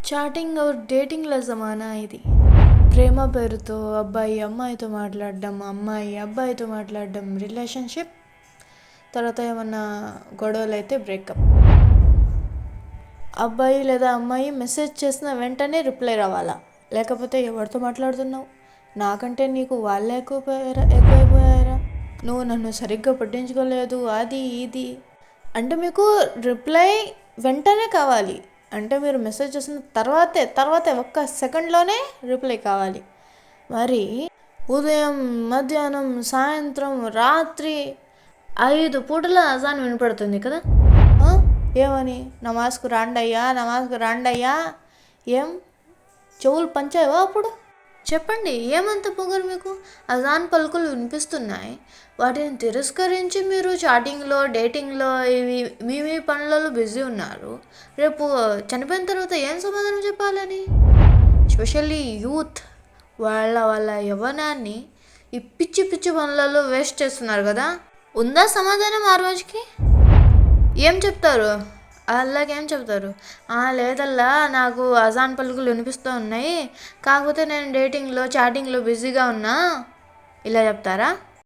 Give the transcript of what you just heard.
Chatting और డేటింగ్ల జమానా ఇది. ప్రేమ పేరుతో అబ్బాయి అమ్మాయితో మాట్లాడడం, అమ్మాయి అబ్బాయితో మాట్లాడడం, రిలేషన్షిప్. తర్వాత ఏమన్నా గొడవలైతే బ్రేకప్. అబ్బాయి లేదా అమ్మాయి మెసేజ్ చేసిన వెంటనే రిప్లై రావాలా, లేకపోతే ఎవరితో మాట్లాడుతున్నావు, నాకంటే నీకు వాళ్ళే ఎక్కువైపోయారా, నువ్వు నన్ను సరిగ్గా పట్టించుకోలేదు, అది ఇది. అంటే మీకు రిప్లై వెంటనే కావాలి. అంటే మీరు మెసేజ్ చేసిన తర్వాతే ఒక్క సెకండ్లోనే రిప్లై కావాలి. మరి ఉదయం, మధ్యాహ్నం, సాయంత్రం, రాత్రి 5 పూటల అజాన్ వినపడుతుంది కదా. ఏమని, నమాజ్కు రాండయ్యా. ఏం చెవులు పంచావా అప్పుడు? చెప్పండి, ఏమంత పొగరు మీకు? అజాన్ పలుకులు వినిపిస్తున్నాయి, వాటిని తిరస్కరించి మీరు చాటింగ్లో, డేటింగ్లో, ఇవి మీ పనులలో బిజీ ఉన్నారు. రేపు చనిపోయిన తర్వాత ఏం సమాధానం చెప్పాలని? ఎస్పెషల్లీ యూత్ వాళ్ళ యవ్వనాన్ని ఈ పిచ్చి పనులలో వేస్ట్ చేస్తున్నారు కదా. ఉందా సమాధానం ఆ రోజుకి? ఏం చెప్తారు? అలాగేం చెప్తారు? లేదల్లా, నాకు అజాన్ పలుకులు వినిపిస్తూ ఉన్నాయి, కాకపోతే నేను డేటింగ్లో, చాటింగ్లో బిజీగా ఉన్నా, ఇలా చెప్తారా?